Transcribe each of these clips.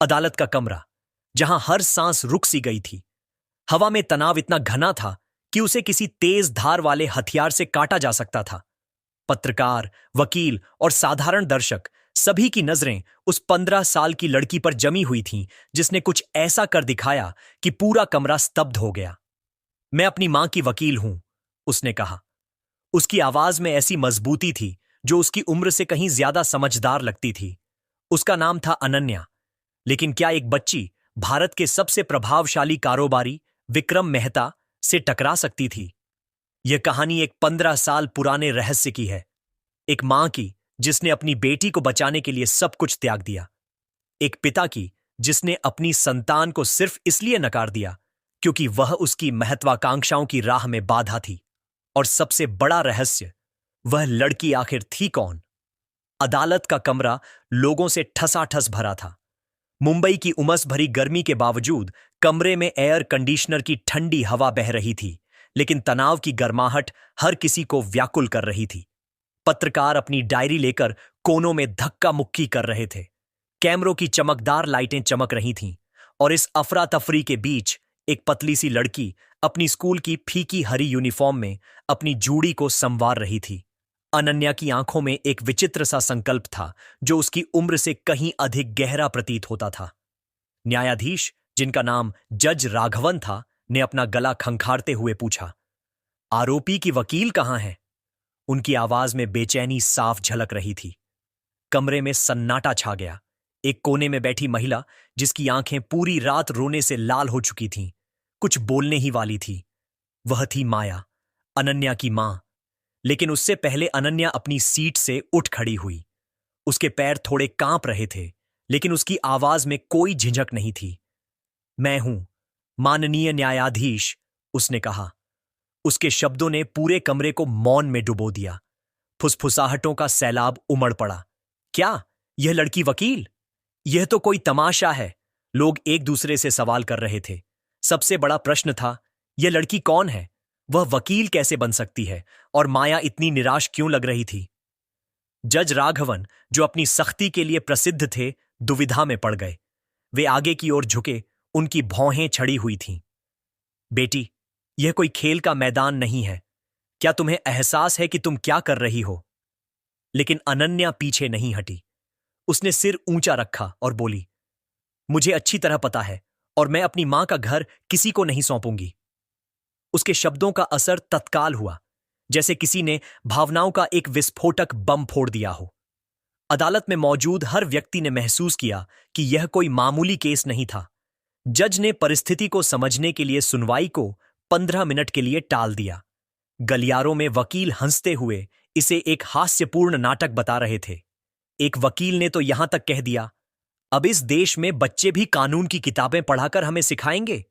अदालत का कमरा, जहां हर सांस रुक सी गई थी। हवा में तनाव इतना घना था कि उसे किसी तेज धार वाले हथियार से काटा जा सकता था। पत्रकार, वकील और साधारण दर्शक, सभी की नजरें उस 15 साल की लड़की पर जमी हुई थीं, जिसने कुछ ऐसा कर दिखाया कि पूरा कमरा स्तब्ध हो गया। मैं अपनी मां की वकील हूं, उसने कहा। उसकी आवाज में ऐसी मजबूती थी जो उसकी उम्र से कहीं ज्यादा समझदार लगती थी। उसका नाम था अनन्या। लेकिन क्या एक बच्ची भारत के सबसे प्रभावशाली कारोबारी विक्रम मेहता से टकरा सकती थी? यह कहानी एक 15 साल पुराने रहस्य की है। एक मां की जिसने अपनी बेटी को बचाने के लिए सब कुछ त्याग दिया। एक पिता की जिसने अपनी संतान को सिर्फ इसलिए नकार दिया क्योंकि वह उसकी महत्वाकांक्षाओं की राह में बाधा थी। और सबसे बड़ा रहस्य, वह लड़की आखिर थी कौन? अदालत का कमरा लोगों से ठसाठस भरा था। मुंबई की उमस भरी गर्मी के बावजूद कमरे में एयर कंडीशनर की ठंडी हवा बह रही थी, लेकिन तनाव की गर्माहट हर किसी को व्याकुल कर रही थी। पत्रकार अपनी डायरी लेकर कोनों में धक्का मुक्की कर रहे थे। कैमरों की चमकदार लाइटें चमक रही थीं, और इस अफरा तफरी के बीच एक पतली सी लड़की अपनी स्कूल की फीकी हरी यूनिफॉर्म में अपनी जूड़ी को संवार रही थी। अनन्या की आंखों में एक विचित्र सा संकल्प था जो उसकी उम्र से कहीं अधिक गहरा प्रतीत होता था। न्यायाधीश, जिनका नाम जज राघवन था, ने अपना गला खंखारते हुए पूछा, आरोपी की वकील कहां है? उनकी आवाज में बेचैनी साफ झलक रही थी। कमरे में सन्नाटा छा गया। एक कोने में बैठी महिला, जिसकी आंखें पूरी रात रोने से लाल हो चुकी थीं, कुछ बोलने ही वाली थी। वह थी माया, अनन्या की मां। लेकिन उससे पहले अनन्या अपनी सीट से उठ खड़ी हुई। उसके पैर थोड़े कांप रहे थे, लेकिन उसकी आवाज में कोई झिझक नहीं थी। मैं हूं, माननीय न्यायाधीश, उसने कहा। उसके शब्दों ने पूरे कमरे को मौन में डुबो दिया। फुसफुसाहटों का सैलाब उमड़ पड़ा। क्या यह लड़की वकील? यह तो कोई तमाशा है। लोग एक दूसरे से सवाल कर रहे थे। सबसे बड़ा प्रश्न था, यह लड़की कौन है? वह वकील कैसे बन सकती है? और माया इतनी निराश क्यों लग रही थी? जज राघवन, जो अपनी सख्ती के लिए प्रसिद्ध थे, दुविधा में पड़ गए। वे आगे की ओर झुके, उनकी भौहें छड़ी हुई थीं। बेटी, यह कोई खेल का मैदान नहीं है। क्या तुम्हें एहसास है कि तुम क्या कर रही हो? लेकिन अनन्या पीछे नहीं हटी। उसने सिर ऊंचा रखा और बोली, मुझे अच्छी तरह पता है, और मैं अपनी मां का घर किसी को नहीं सौंपूंगी। उसके शब्दों का असर तत्काल हुआ, जैसे किसी ने भावनाओं का एक विस्फोटक बम फोड़ दिया हो। अदालत में मौजूद हर व्यक्ति ने महसूस किया कि यह कोई मामूली केस नहीं था। जज ने परिस्थिति को समझने के लिए सुनवाई को 15 मिनट के लिए टाल दिया। गलियारों में वकील हंसते हुए इसे एक हास्यपूर्ण नाटक बता रहे थे। एक वकील ने तो यहां तक कह दिया, अब इस देश में बच्चे भी कानून की किताबें पढ़ाकर हमें सिखाएंगे।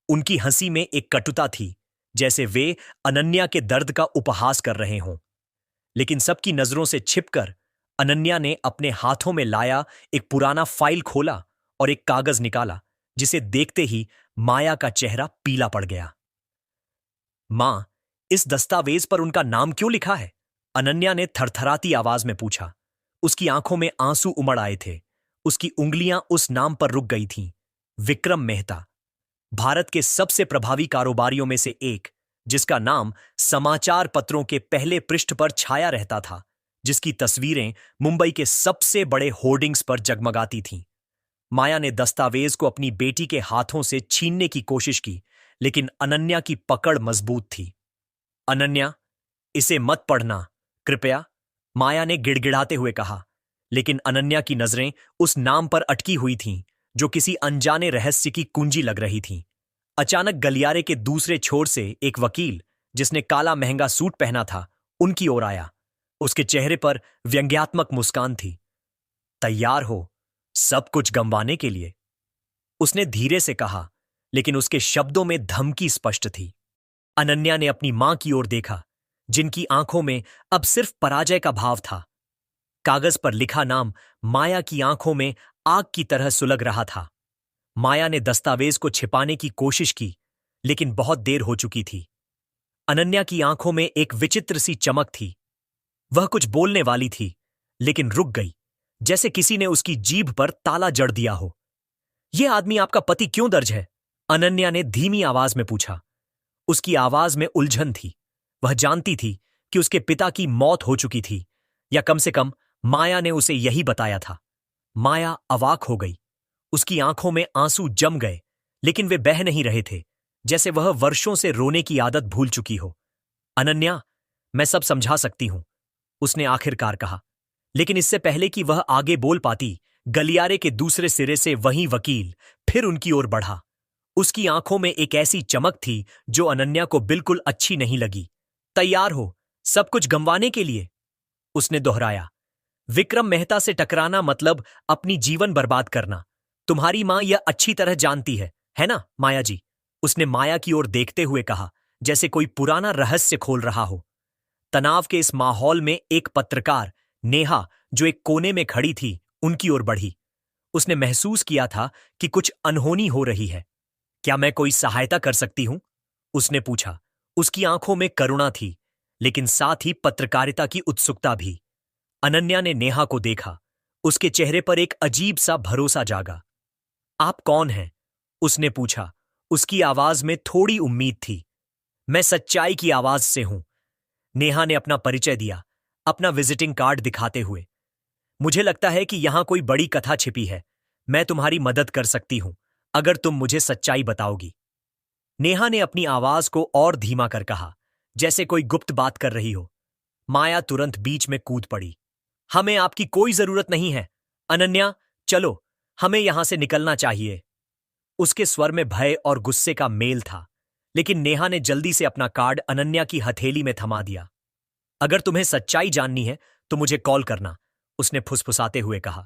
उनकी हंसी में एक कटुता थी, जैसे वे अनन्या के दर्द का उपहास कर रहे हों। लेकिन सबकी नजरों से छिपकर अनन्या ने अपने हाथों में लाया एक पुराना फाइल खोला और एक कागज निकाला, जिसे देखते ही माया का चेहरा पीला पड़ गया। मां, इस दस्तावेज पर उनका नाम क्यों लिखा है? अनन्या ने थरथराती आवाज में पूछा। उसकी आंखों में आंसू उमड़ आए थे। उसकी उंगलियां उस नाम पर रुक गई थीं, विक्रम मेहता, भारत के सबसे प्रभावी कारोबारियों में से एक, जिसका नाम समाचार पत्रों के पहले पृष्ठ पर छाया रहता था, जिसकी तस्वीरें मुंबई के सबसे बड़े होर्डिंग्स पर जगमगाती थीं। माया ने दस्तावेज को अपनी बेटी के हाथों से छीनने की कोशिश की, लेकिन अनन्या की पकड़ मजबूत थी। अनन्या, इसे मत पढ़ना, कृपया, माया ने गिड़गिड़ाते हुए कहा। लेकिन अनन्या की नजरें उस नाम पर अटकी हुई थीं, जो किसी अनजाने रहस्य की कुंजी लग रही थीं। अचानक गलियारे के दूसरे छोर से एक वकील, जिसने काला महंगा सूट पहना था, उनकी ओर आया। उसके चेहरे पर व्यंग्यात्मक मुस्कान थी। तैयार हो सब कुछ गंवाने के लिए, उसने धीरे से कहा, लेकिन उसके शब्दों में धमकी स्पष्ट थी। अनन्या ने अपनी मां की ओर देखा, जिनकी आंखों में अब सिर्फ पराजय का भाव था। कागज पर लिखा नाम माया की आंखों में आग की तरह सुलग रहा था। माया ने दस्तावेज को छिपाने की कोशिश की, लेकिन बहुत देर हो चुकी थी। अनन्या की आंखों में एक विचित्र सी चमक थी। वह कुछ बोलने वाली थी, लेकिन रुक गई, जैसे किसी ने उसकी जीभ पर ताला जड़ दिया हो। ये आदमी आपका पति क्यों दर्ज है? अनन्या ने धीमी आवाज में पूछा। उसकी आवाज में उलझन थी। वह जानती थी कि उसके पिता की मौत हो चुकी थी, या कम से कम माया ने उसे यही बताया था। माया अवाक हो गई। उसकी आंखों में आंसू जम गए, लेकिन वे बह नहीं रहे थे, जैसे वह वर्षों से रोने की आदत भूल चुकी हो। अनन्या, मैं सब समझा सकती हूं, उसने आखिरकार कहा। लेकिन इससे पहले कि वह आगे बोल पाती, गलियारे के दूसरे सिरे से वही वकील फिर उनकी ओर बढ़ा। उसकी आंखों में एक ऐसी चमक थी जो अनन्या को बिल्कुल अच्छी नहीं लगी। तैयार हो सब कुछ गंवाने के लिए? उसने दोहराया। विक्रम मेहता से टकराना मतलब अपनी जीवन बर्बाद करना। तुम्हारी मां यह अच्छी तरह जानती है ना माया जी? उसने माया की ओर देखते हुए कहा, जैसे कोई पुराना रहस्य खोल रहा हो। तनाव के इस माहौल में एक पत्रकार, नेहा, जो एक कोने में खड़ी थी, उनकी ओर बढ़ी। उसने महसूस किया था कि कुछ अनहोनी हो रही है। क्या मैं कोई सहायता कर सकती हूं? उसने पूछा। उसकी आंखों में करुणा थी, लेकिन साथ ही पत्रकारिता की उत्सुकता भी। अनन्या ने नेहा को देखा। उसके चेहरे पर एक अजीब सा भरोसा जागा। आप कौन हैं? उसने पूछा। उसकी आवाज में थोड़ी उम्मीद थी। मैं सच्चाई की आवाज से हूं। नेहा ने अपना परिचय दिया, अपना विजिटिंग कार्ड दिखाते हुए। मुझे लगता है कि यहां कोई बड़ी कथा छिपी है। मैं तुम्हारी मदद कर सकती हूं, अगर तुम मुझे सच्चाई बताओगी। नेहा ने अपनी आवाज को और धीमा कर कहा, जैसे कोई गुप्त बात कर रही हो। माया तुरंत बीच में कूद पड़ी। हमें आपकी कोई जरूरत नहीं है। अनन्या, चलो, हमें यहां से निकलना चाहिए। उसके स्वर में भय और गुस्से का मेल था, लेकिन नेहा ने जल्दी से अपना कार्ड अनन्या की हथेली में थमा दिया। अगर तुम्हें सच्चाई जाननी है तो मुझे कॉल करना, उसने फुसफुसाते हुए कहा।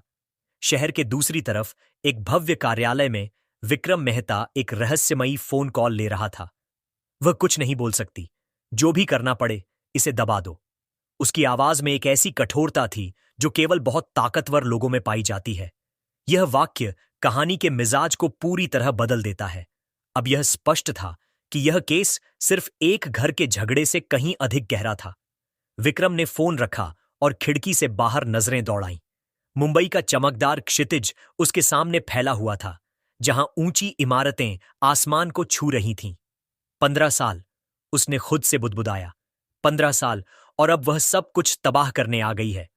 शहर के दूसरी तरफ एक भव्य कार्यालय में विक्रम मेहता एक रहस्यमयी फोन कॉल ले रहा था। वह कुछ नहीं बोल सकती। जो भी करना पड़े, इसे दबा दो। उसकी आवाज में एक ऐसी कठोरता थी जो केवल बहुत ताकतवर लोगों में पाई जाती है। यह वाक्य कहानी के मिजाज को पूरी तरह बदल देता है। अब यह स्पष्ट था कि यह केस सिर्फ एक घर के झगड़े से कहीं अधिक गहरा था। विक्रम ने फोन रखा और खिड़की से बाहर नजरें दौड़ाईं। मुंबई का चमकदार क्षितिज उसके सामने फैला हुआ था, जहां ऊंची इमारतें आसमान को छू रही थीं। 15 साल, उसने खुद से बुदबुदाया। 15 साल, और अब वह सब कुछ तबाह करने आ गई है।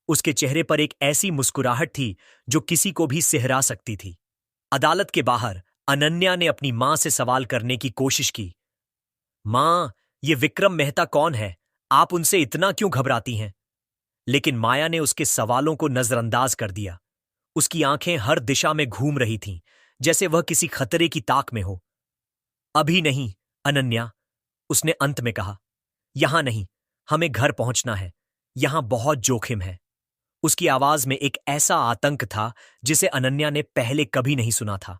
उसके चेहरे पर एक ऐसी मुस्कुराहट थी जो किसी को भी सिहरा सकती थी। अदालत के बाहर अनन्या ने अपनी मां से सवाल करने की कोशिश की। मां, ये विक्रम मेहता कौन है? आप उनसे इतना क्यों घबराती हैं? लेकिन माया ने उसके सवालों को नजरअंदाज कर दिया। उसकी आंखें हर दिशा में घूम रही थीं, जैसे वह किसी खतरे की ताक में हो। अभी नहीं, अनन्या, उसने अंत में कहा। यहां नहीं, हमें घर पहुंचना है। यहां बहुत जोखिम है। उसकी आवाज में एक ऐसा आतंक था जिसे अनन्या ने पहले कभी नहीं सुना था।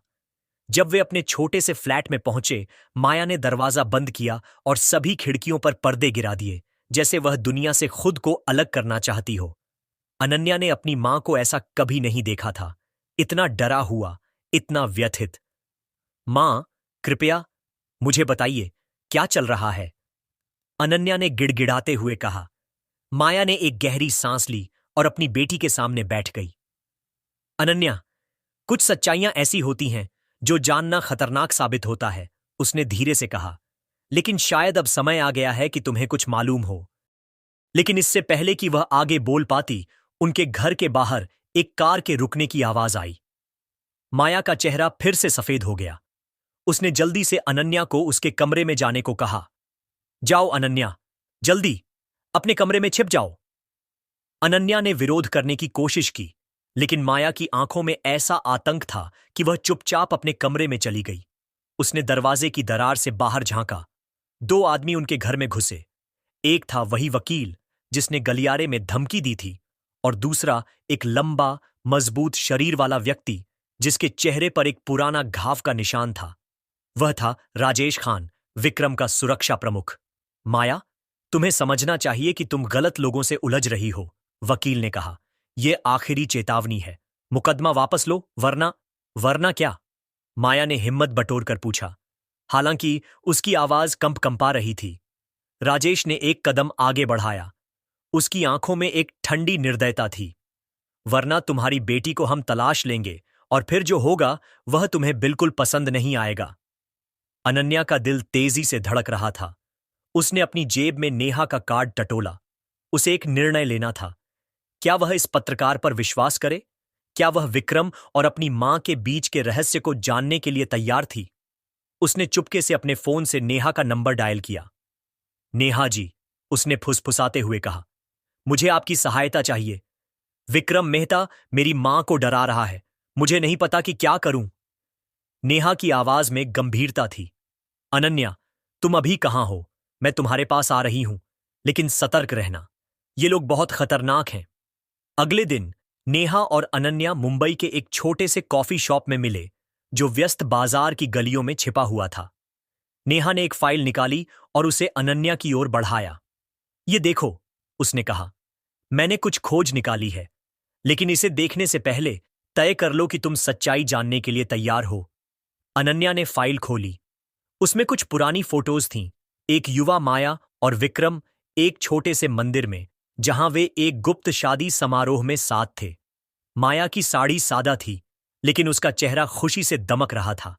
जब वे अपने छोटे से फ्लैट में पहुंचे, माया ने दरवाजा बंद किया और सभी खिड़कियों पर पर्दे गिरा दिए, जैसे वह दुनिया से खुद को अलग करना चाहती हो। अनन्या ने अपनी मां को ऐसा कभी नहीं देखा था, इतना डरा हुआ, इतना व्यथित। मां, कृपया मुझे बताइए, क्या चल रहा है? अनन्या ने गिड़गिड़ाते हुए कहा। माया ने एक गहरी सांस ली और अपनी बेटी के सामने बैठ गई। अनन्या, कुछ सच्चाइयां ऐसी होती हैं जो जानना खतरनाक साबित होता है, उसने धीरे से कहा। लेकिन शायद अब समय आ गया है कि तुम्हें कुछ मालूम हो। लेकिन इससे पहले कि वह आगे बोल पाती, उनके घर के बाहर एक कार के रुकने की आवाज आई। माया का चेहरा फिर से सफेद हो गया। उसने जल्दी से अनन्या को उसके कमरे में जाने को कहा। जाओ अनन्या, जल्दी, अपने कमरे में छिप जाओ। अनन्या ने विरोध करने की कोशिश की, लेकिन माया की आंखों में ऐसा आतंक था कि वह चुपचाप अपने कमरे में चली गई। उसने दरवाजे की दरार से बाहर झांका। 2 आदमी उनके घर में घुसे। एक था वही वकील जिसने गलियारे में धमकी दी थी, और दूसरा एक लंबा, मजबूत शरीर वाला व्यक्ति जिसके चेहरे पर एक पुराना घाव का निशान था। वह था राजेश खान, विक्रम का सुरक्षा प्रमुख। माया, तुम्हें समझना चाहिए कि तुम गलत लोगों से उलझ रही हो, वकील ने कहा। यह आखिरी चेतावनी है। मुकदमा वापस लो, वरना क्या? माया ने हिम्मत बटोरकर पूछा, हालांकि उसकी आवाज कंपा रही थी। राजेश ने एक कदम आगे बढ़ाया। उसकी आंखों में एक ठंडी निर्दयता थी। वरना तुम्हारी बेटी को हम तलाश लेंगे और फिर जो होगा वह तुम्हें बिल्कुल पसंद नहीं आएगा। अनन्या का दिल तेजी से धड़क रहा था। उसने अपनी जेब में नेहा का कार्ड टटोला। उसे एक निर्णय लेना था। क्या वह इस पत्रकार पर विश्वास करे? क्या वह विक्रम और अपनी मां के बीच के रहस्य को जानने के लिए तैयार थी? उसने चुपके से अपने फोन से नेहा का नंबर डायल किया। नेहा जी, उसने फुसफुसाते हुए कहा, मुझे आपकी सहायता चाहिए। विक्रम मेहता मेरी मां को डरा रहा है। मुझे नहीं पता कि क्या करूं। नेहा की आवाज में गंभीरता थी। अनन्या, तुम अभी कहां हो? मैं तुम्हारे पास आ रही हूं, लेकिन सतर्क रहना। ये लोग बहुत खतरनाक हैं। अगले दिन नेहा और अनन्या मुंबई के एक छोटे से कॉफी शॉप में मिले, जो व्यस्त बाजार की गलियों में छिपा हुआ था। नेहा ने एक फाइल निकाली और उसे अनन्या की ओर बढ़ाया। ये देखो, उसने कहा, मैंने कुछ खोज निकाली है, लेकिन इसे देखने से पहले तय कर लो कि तुम सच्चाई जानने के लिए तैयार हो। अनन्या ने फाइल खोली। उसमें कुछ पुरानी फोटोज थीं। एक युवा माया और विक्रम एक छोटे से मंदिर में, जहां वे एक गुप्त शादी समारोह में साथ थे। माया की साड़ी सादा थी, लेकिन उसका चेहरा खुशी से दमक रहा था।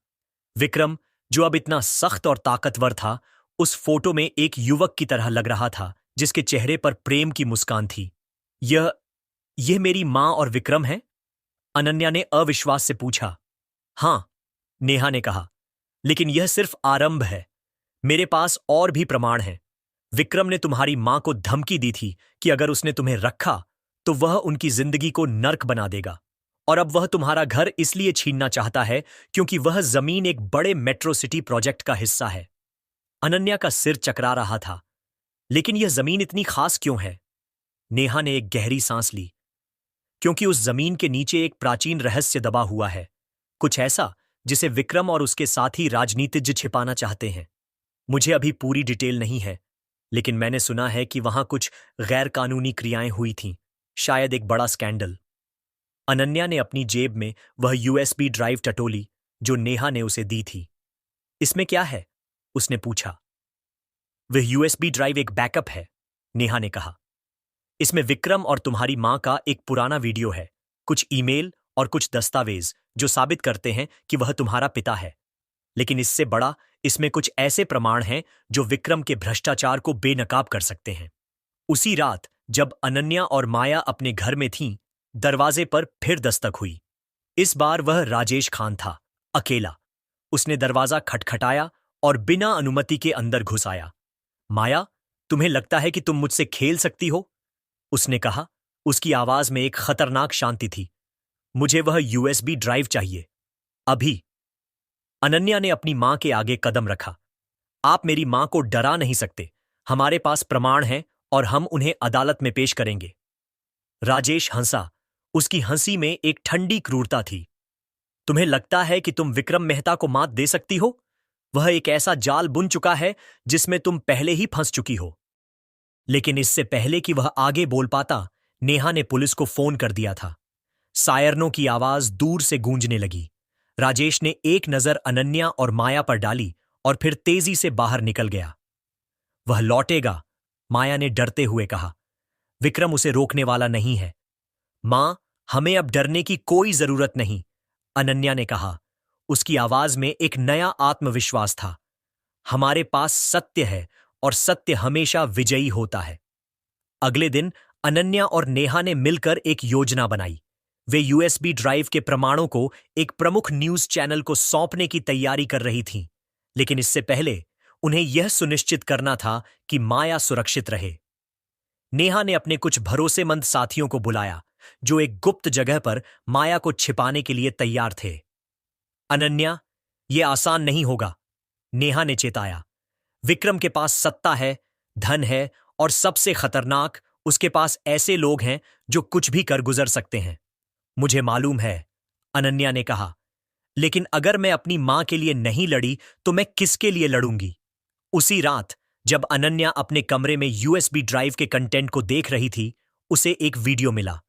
विक्रम, जो अब इतना सख्त और ताकतवर था, उस फोटो में एक युवक की तरह लग रहा था, जिसके चेहरे पर प्रेम की मुस्कान थी। यह मेरी मां और विक्रम है? अनन्या ने अविश्वास से पूछा। हां, नेहा ने कहा, लेकिन यह सिर्फ आरंभ है। मेरे पास और भी प्रमाण हैं। विक्रम ने तुम्हारी मां को धमकी दी थी कि अगर उसने तुम्हें रखा तो वह उनकी जिंदगी को नर्क बना देगा। और अब वह तुम्हारा घर इसलिए छीनना चाहता है क्योंकि वह जमीन एक बड़े मेट्रो सिटी प्रोजेक्ट का हिस्सा है। अनन्या का सिर चकरा रहा था। लेकिन यह जमीन इतनी खास क्यों है? नेहा ने एक गहरी सांस ली। क्योंकि उस जमीन के नीचे एक प्राचीन रहस्य दबा हुआ है, कुछ ऐसा जिसे विक्रम और उसके साथी राजनीतिज्ञ छिपाना चाहते हैं। मुझे अभी पूरी डिटेल नहीं है, लेकिन मैंने सुना है कि वहां कुछ गैर कानूनी क्रियाएं हुई थीं, शायद एक बड़ा स्कैंडल। अनन्या ने अपनी जेब में वह यूएसबी ड्राइव टटोली जो नेहा ने उसे दी थी। इसमें क्या है? उसने पूछा। वह यूएसबी ड्राइव एक बैकअप है, नेहा ने कहा। इसमें विक्रम और तुम्हारी मां का एक पुराना वीडियो है, कुछ ईमेल और कुछ दस्तावेज जो साबित करते हैं कि वह तुम्हारा पिता है। लेकिन इससे बड़ा, इसमें कुछ ऐसे प्रमाण हैं जो विक्रम के भ्रष्टाचार को बेनकाब कर सकते हैं। उसी रात जब अनन्या और माया अपने घर में थीं, दरवाजे पर फिर दस्तक हुई। इस बार वह राजेश खान था, अकेला। उसने दरवाजा खटखटाया और बिना अनुमति के अंदर घुस आया। माया, तुम्हें लगता है कि तुम मुझसे खेल सकती हो? उसने कहा। उसकी आवाज में एक खतरनाक शांति थी। मुझे वह यूएसबी ड्राइव चाहिए, अभी। अनन्या ने अपनी मां के आगे कदम रखा। आप मेरी मां को डरा नहीं सकते। हमारे पास प्रमाण हैं और हम उन्हें अदालत में पेश करेंगे। राजेश हंसा। उसकी हंसी में एक ठंडी क्रूरता थी। तुम्हें लगता है कि तुम विक्रम मेहता को मात दे सकती हो? वह एक ऐसा जाल बुन चुका है जिसमें तुम पहले ही फंस चुकी हो। लेकिन इससे पहले कि वह आगे बोल पाता, नेहा ने पुलिस को फोन कर दिया था। सायरनों की आवाज दूर से गूंजने लगी। राजेश ने एक नजर अनन्या और माया पर डाली और फिर तेजी से बाहर निकल गया। वह लौटेगा, माया ने डरते हुए कहा। विक्रम उसे रोकने वाला नहीं है। मां, हमें अब डरने की कोई जरूरत नहीं, अनन्या ने कहा। उसकी आवाज में एक नया आत्मविश्वास था। हमारे पास सत्य है और सत्य हमेशा विजयी होता है। अगले दिन अनन्या और नेहा ने मिलकर एक योजना बनाई। वे यूएसबी ड्राइव के प्रमाणों को एक प्रमुख न्यूज चैनल को सौंपने की तैयारी कर रही थीं, लेकिन इससे पहले उन्हें यह सुनिश्चित करना था कि माया सुरक्षित रहे। नेहा ने अपने कुछ भरोसेमंद साथियों को बुलाया, जो एक गुप्त जगह पर माया को छिपाने के लिए तैयार थे। अनन्या, यह आसान नहीं होगा, नेहा ने चेताया। विक्रम के पास सत्ता है, धन है और सबसे खतरनाक, उसके पास ऐसे लोग हैं जो कुछ भी कर गुजर सकते हैं। मुझे मालूम है, अनन्या ने कहा, लेकिन अगर मैं अपनी मां के लिए नहीं लड़ी तो मैं किसके लिए लड़ूंगी? उसी रात जब अनन्या अपने कमरे में यूएसबी ड्राइव के कंटेंट को देख रही थी, उसे एक वीडियो मिला।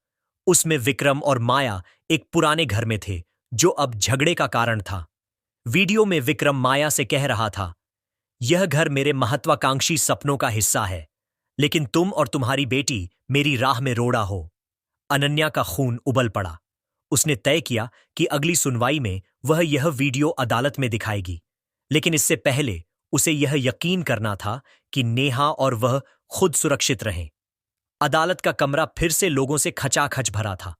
उसमें विक्रम और माया एक पुराने घर में थे, जो अब झगड़े का कारण था। वीडियो में विक्रम माया से कह रहा था, यह घर मेरे महत्वाकांक्षी सपनों का हिस्सा है, लेकिन तुम और तुम्हारी बेटी मेरी राह में रोड़ा हो। अनन्या का खून उबल पड़ा। उसने तय किया कि अगली सुनवाई में वह यह वीडियो अदालत में दिखाएगी, लेकिन इससे पहले उसे यह यकीन करना था कि नेहा और वह खुद सुरक्षित रहें। अदालत का कमरा फिर से लोगों से खचाखच भरा था।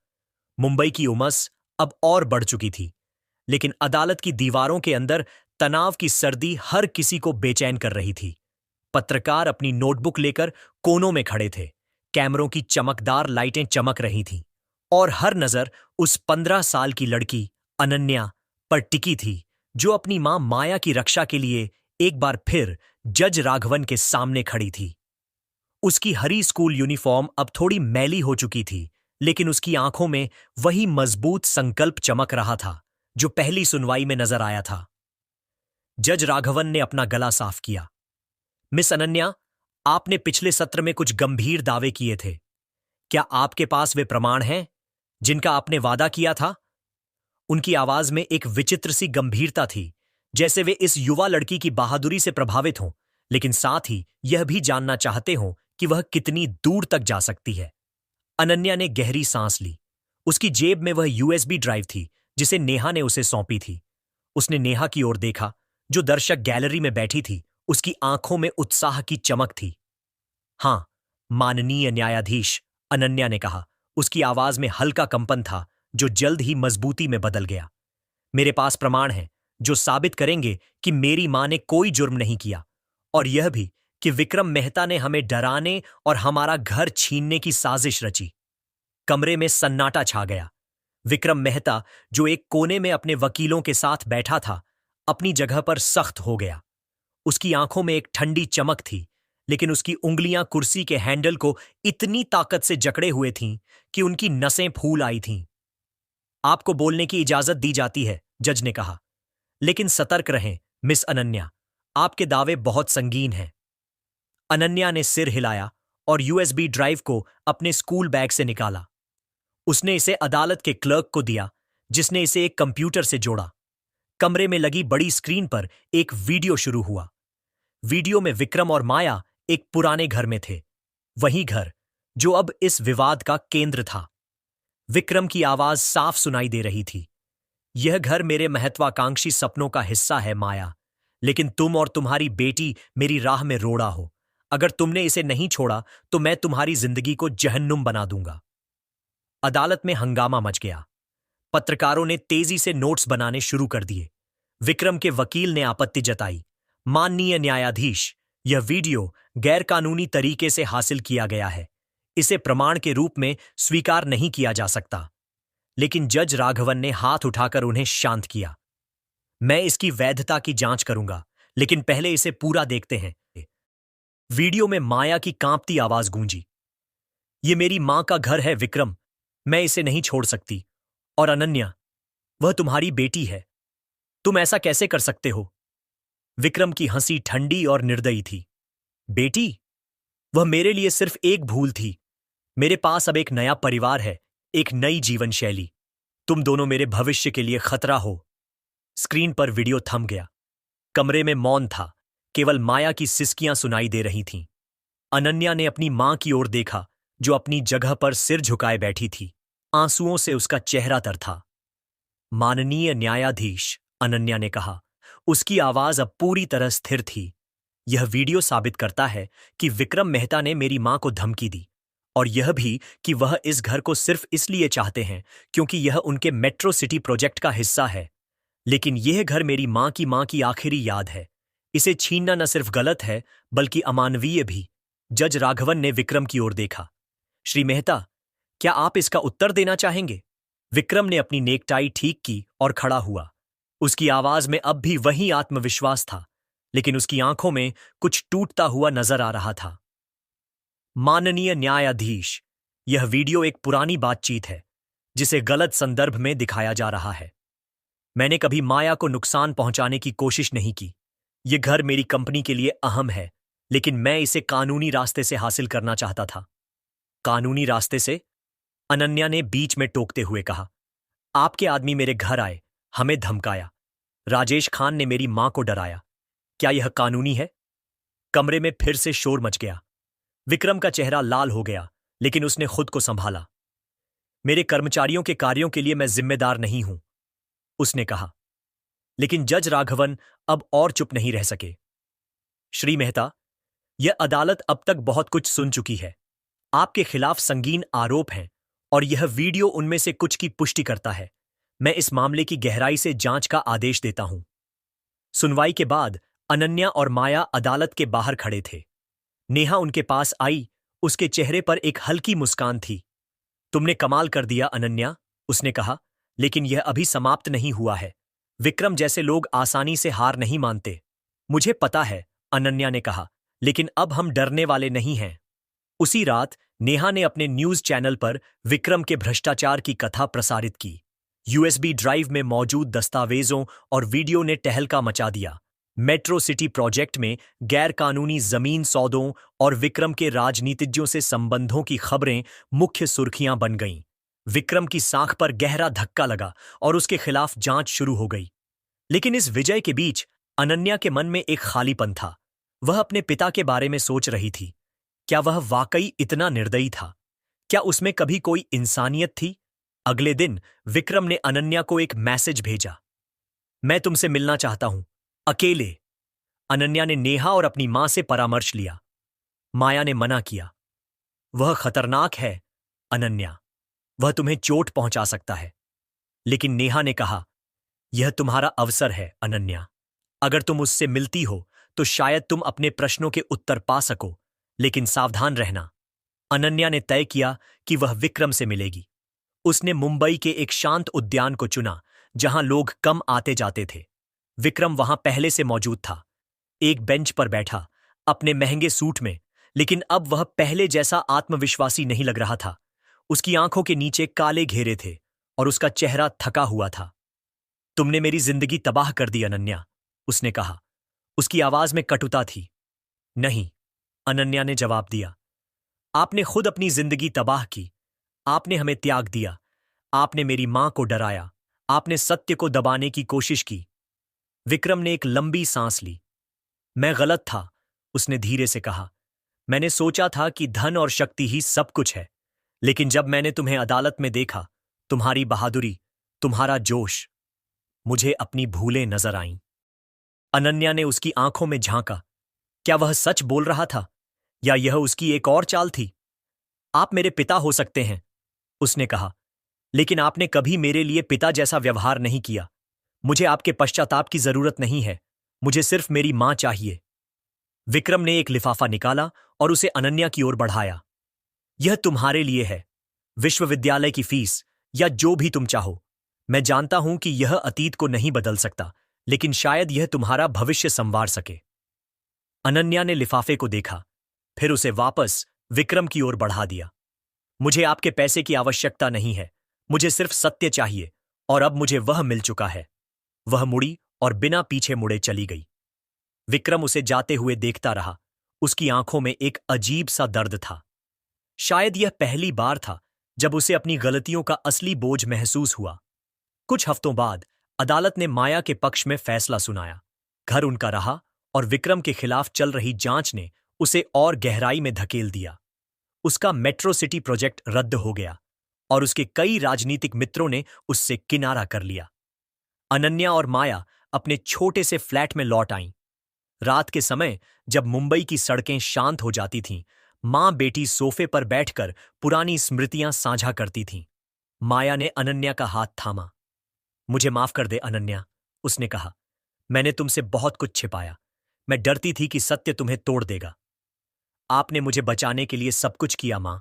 मुंबई की उमस अब और बढ़ चुकी थी, लेकिन अदालत की दीवारों के अंदर तनाव की सर्दी हर किसी को बेचैन कर रही थी। पत्रकार अपनी नोटबुक लेकर कोनों में खड़े थे। कैमरों की चमकदार लाइटें चमक रही थीं और हर नजर उस 15 साल की लड़की अनन्या पर टिकी थी, जो अपनी मां माया की रक्षा के लिए एक बार फिर जज राघवन के सामने खड़ी थी। उसकी हरी स्कूल यूनिफॉर्म अब थोड़ी मैली हो चुकी थी, लेकिन उसकी आंखों में वही मजबूत संकल्प चमक रहा था जो पहली सुनवाई में नजर आया था। जज राघवन ने अपना गला साफ किया। मिस अनन्या, आपने पिछले सत्र में कुछ गंभीर दावे किए थे। क्या आपके पास वे प्रमाण हैं जिनका आपने वादा किया था? उनकी आवाज में एक विचित्र सी गंभीरता थी, जैसे वे इस युवा लड़की की बहादुरी से प्रभावित हों, लेकिन साथ ही यह भी जानना चाहते हों कि वह कितनी दूर तक जा सकती है। अनन्या ने गहरी सांस ली। उसकी जेब में वह यूएसबी ड्राइव थी जिसे नेहा ने उसे सौंपी थी। उसने नेहा की ओर देखा, जो दर्शक गैलरी में बैठी थी। उसकी आंखों में उत्साह की चमक थी। हां, माननीय न्यायाधीश, अनन्या ने कहा। उसकी आवाज में हल्का कंपन था जो जल्द ही मजबूती में बदल गया। मेरे पास प्रमाण हैं जो साबित करेंगे कि मेरी मां ने कोई जुर्म नहीं किया, और यह भी कि विक्रम मेहता ने हमें डराने और हमारा घर छीनने की साजिश रची। कमरे में सन्नाटा छा गया। विक्रम मेहता, जो एक कोने में अपने वकीलों के साथ बैठा था, अपनी जगह पर सख्त हो गया। उसकी आंखों में एक ठंडी चमक थी, लेकिन उसकी उंगलियां कुर्सी के हैंडल को इतनी ताकत से जकड़े हुए थीं कि उनकी नसें फूल आई थीं। आपको बोलने की इजाजत दी जाती है, जज ने कहा, लेकिन सतर्क रहें मिस अनन्या, आपके दावे बहुत संगीन हैं। अनन्या ने सिर हिलाया और यूएसबी ड्राइव को अपने स्कूल बैग से निकाला। उसने इसे अदालत के क्लर्क को दिया, जिसने इसे एक कंप्यूटर से जोड़ा। कमरे में लगी बड़ी स्क्रीन पर एक वीडियो शुरू हुआ। वीडियो में विक्रम और माया एक पुराने घर में थे, वही घर जो अब इस विवाद का केंद्र था। विक्रम की आवाज साफ सुनाई दे रही थी। यह घर मेरे महत्वाकांक्षी सपनों का हिस्सा है माया, लेकिन तुम और तुम्हारी बेटी मेरी राह में रोड़ा हो। अगर तुमने इसे नहीं छोड़ा तो मैं तुम्हारी जिंदगी को जहन्नुम बना दूंगा। अदालत में हंगामा मच गया। पत्रकारों ने तेजी से नोट्स बनाने शुरू कर दिए। विक्रम के वकील ने आपत्ति जताई। माननीय न्यायाधीश, यह वीडियो गैरकानूनी तरीके से हासिल किया गया है। इसे प्रमाण के रूप में स्वीकार नहीं किया जा सकता। लेकिन जज राघवन ने हाथ उठाकर उन्हें शांत किया। मैं इसकी वैधता की जांच करूंगा, लेकिन पहले इसे पूरा देखते हैं। वीडियो में माया की कांपती आवाज गूंजी। ये मेरी मां का घर है विक्रम, मैं इसे नहीं छोड़ सकती। और अनन्या, वह तुम्हारी बेटी है। तुम ऐसा कैसे कर सकते हो? विक्रम की हंसी ठंडी और निर्दयी थी। बेटी? वह मेरे लिए सिर्फ एक भूल थी। मेरे पास अब एक नया परिवार है, एक नई जीवन शैली। तुम दोनों मेरे भविष्य के लिए खतरा हो। स्क्रीन पर वीडियो थम गया। कमरे में मौन था, केवल माया की सिसकियां सुनाई दे रही थीं। अनन्या ने अपनी मां की ओर देखा, जो अपनी जगह पर सिर झुकाए बैठी थी। आंसुओं से उसका चेहरा तर था। माननीय न्यायाधीश, अनन्या ने कहा। उसकी आवाज अब पूरी तरह स्थिर थी। यह वीडियो साबित करता है कि विक्रम मेहता ने मेरी मां को धमकी दी, और यह भी कि वह इस घर को सिर्फ इसलिए चाहते हैं क्योंकि यह उनके मेट्रो सिटी प्रोजेक्ट का हिस्सा है। लेकिन यह घर मेरी मां की आखिरी याद है। इसे छीनना न सिर्फ गलत है, बल्कि अमानवीय भी। जज राघवन ने विक्रम की ओर देखा। श्री मेहता, क्या आप इसका उत्तर देना चाहेंगे? विक्रम ने अपनी नेकटाई ठीक की और खड़ा हुआ। उसकी आवाज में अब भी वही आत्मविश्वास था, लेकिन उसकी आंखों में कुछ टूटता हुआ नजर आ रहा था। माननीय न्यायाधीश, यह वीडियो एक पुरानी बातचीत है जिसे गलत संदर्भ में दिखाया जा रहा है। मैंने कभी माया को नुकसान पहुंचाने की कोशिश नहीं की। यह घर मेरी कंपनी के लिए अहम है, लेकिन मैं इसे कानूनी रास्ते से हासिल करना चाहता था। कानूनी रास्ते से? अनन्या ने बीच में टोकते हुए कहा। आपके आदमी मेरे घर आए, हमें धमकाया। राजेश खान ने मेरी मां को डराया। क्या यह कानूनी है? कमरे में फिर से शोर मच गया। विक्रम का चेहरा लाल हो गया, लेकिन उसने खुद को संभाला। मेरे कर्मचारियों के कार्यों के लिए मैं जिम्मेदार नहीं हूं, उसने कहा। लेकिन जज राघवन अब और चुप नहीं रह सके। श्री मेहता, यह अदालत अब तक बहुत कुछ सुन चुकी है। आपके खिलाफ संगीन आरोप हैं और यह वीडियो उनमें से कुछ की पुष्टि करता है। मैं इस मामले की गहराई से जांच का आदेश देता हूं। सुनवाई के बाद अनन्या और माया अदालत के बाहर खड़े थे। नेहा उनके पास आई, उसके चेहरे पर एक हल्की मुस्कान थी। तुमने कमाल कर दिया अनन्या, उसने कहा, लेकिन यह अभी समाप्त नहीं हुआ है। विक्रम जैसे लोग आसानी से हार नहीं मानते। मुझे पता है, अनन्या ने कहा, लेकिन अब हम डरने वाले नहीं हैं। उसी रात नेहा ने अपने न्यूज चैनल पर विक्रम के भ्रष्टाचार की कथा प्रसारित की। यूएसबी ड्राइव में मौजूद दस्तावेजों और वीडियो ने टहलका मचा दिया। मेट्रो सिटी प्रोजेक्ट में गैरकानूनी जमीन सौदों और विक्रम के राजनीतिज्ञों से संबंधों की खबरें मुख्य सुर्खियां बन गईं। विक्रम की साख पर गहरा धक्का लगा और उसके खिलाफ जांच शुरू हो गई। लेकिन इस विजय के बीच अनन्या के मन में एक खालीपन था। वह अपने पिता के बारे में सोच रही थी। क्या वह वाकई इतना निर्दयी था? क्या उसमें कभी कोई इंसानियत थी? अगले दिन विक्रम ने अनन्या को एक मैसेज भेजा। मैं तुमसे मिलना चाहता हूं, अकेले। अनन्या ने नेहा और अपनी मां से परामर्श लिया। माया ने मना किया। वह खतरनाक है अनन्या, वह तुम्हें चोट पहुंचा सकता है। लेकिन नेहा ने कहा, यह तुम्हारा अवसर है अनन्या। अगर तुम उससे मिलती हो तो शायद तुम अपने प्रश्नों के उत्तर पा सको, लेकिन सावधान रहना। अनन्या ने तय किया कि वह विक्रम से मिलेगी। उसने मुंबई के एक शांत उद्यान को चुना जहां लोग कम आते जाते थे। विक्रम वहां पहले से मौजूद था, एक बेंच पर बैठा, अपने महंगे सूट में, लेकिन अब वह पहले जैसा आत्मविश्वासी नहीं लग रहा था। उसकी आंखों के नीचे काले घेरे थे और उसका चेहरा थका हुआ था। तुमने मेरी जिंदगी तबाह कर दी अनन्या, उसने कहा। उसकी आवाज में कटुता थी। नहीं, अनन्या ने जवाब दिया। आपने खुद अपनी जिंदगी तबाह की। आपने हमें त्याग दिया। आपने मेरी मां को डराया। आपने सत्य को दबाने की कोशिश की। विक्रम ने एक लंबी सांस ली। मैं गलत था, उसने धीरे से कहा। मैंने सोचा था कि धन और शक्ति ही सब कुछ है, लेकिन जब मैंने तुम्हें अदालत में देखा, तुम्हारी बहादुरी, तुम्हारा जोश, मुझे अपनी भूलें नजर आईं। अनन्या ने उसकी आंखों में झांका। क्या वह सच बोल रहा था या यह उसकी एक और चाल थी? आप मेरे पिता हो सकते हैं, उसने कहा, लेकिन आपने कभी मेरे लिए पिता जैसा व्यवहार नहीं किया। मुझे आपके पश्चाताप की जरूरत नहीं है। मुझे सिर्फ मेरी मां चाहिए। विक्रम ने एक लिफाफा निकाला और उसे अनन्या की ओर बढ़ाया। यह तुम्हारे लिए है, विश्वविद्यालय की फीस या जो भी तुम चाहो। मैं जानता हूं कि यह अतीत को नहीं बदल सकता, लेकिन शायद यह तुम्हारा भविष्य संवार सके। अनन्या ने लिफाफे को देखा, फिर उसे वापस विक्रम की ओर बढ़ा दिया। मुझे आपके पैसे की आवश्यकता नहीं है, मुझे सिर्फ सत्य चाहिए, और अब मुझे वह मिल चुका है। वह मुड़ी और बिना पीछे मुड़े चली गई। विक्रम उसे जाते हुए देखता रहा। उसकी आंखों में एक अजीब सा दर्द था। शायद यह पहली बार था जब उसे अपनी गलतियों का असली बोझ महसूस हुआ। कुछ हफ्तों बाद अदालत ने माया के पक्ष में फैसला सुनाया। घर उनका रहा और विक्रम के खिलाफ चल रही जांच ने उसे और गहराई में धकेल दिया। उसका मेट्रो सिटी प्रोजेक्ट रद्द हो गया और उसके कई राजनीतिक मित्रों ने उससे किनारा कर लिया। अनन्या और माया अपने छोटे से फ्लैट में लौट आईं। रात के समय जब मुंबई की सड़कें शांत हो जाती थीं, मां बेटी सोफे पर बैठकर पुरानी स्मृतियां साझा करती थीं। माया ने अनन्या का हाथ थामा। मुझे माफ कर दे अनन्या, उसने कहा। मैंने तुमसे बहुत कुछ छिपाया। मैं डरती थी कि सत्य तुम्हें तोड़ देगा। आपने मुझे बचाने के लिए सब कुछ किया मां,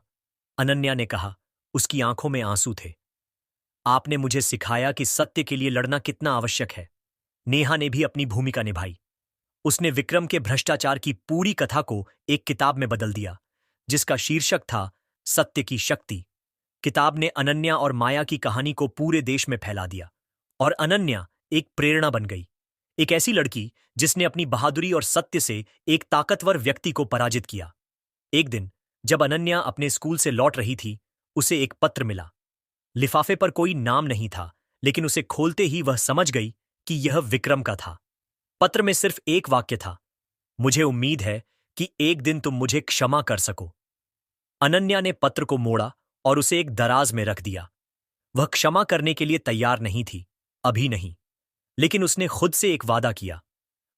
अनन्या ने कहा। उसकी आंखों में आंसू थे। आपने मुझे सिखाया कि सत्य के लिए लड़ना कितना आवश्यक है। नेहा ने भी अपनी भूमिका निभाई। उसने विक्रम के भ्रष्टाचार की पूरी कथा को एक किताब में बदल दिया, जिसका शीर्षक था सत्य की शक्ति। किताब ने अनन्या और माया की कहानी को पूरे देश में फैला दिया, और अनन्या एक प्रेरणा बन गई। एक ऐसी लड़की जिसने अपनी बहादुरी और सत्य से एक ताकतवर व्यक्ति को पराजित किया। एक दिन जब अनन्या अपने स्कूल से लौट रही थी, उसे एक पत्र मिला। लिफाफे पर कोई नाम नहीं था, लेकिन उसे खोलते ही वह समझ गई कि यह विक्रम का था। पत्र में सिर्फ एक वाक्य था, मुझे उम्मीद है कि एक दिन तुम मुझे क्षमा कर सको। अनन्या ने पत्र को मोड़ा और उसे एक दराज में रख दिया। वह क्षमा करने के लिए तैयार नहीं थी, अभी नहीं। लेकिन उसने खुद से एक वादा किया।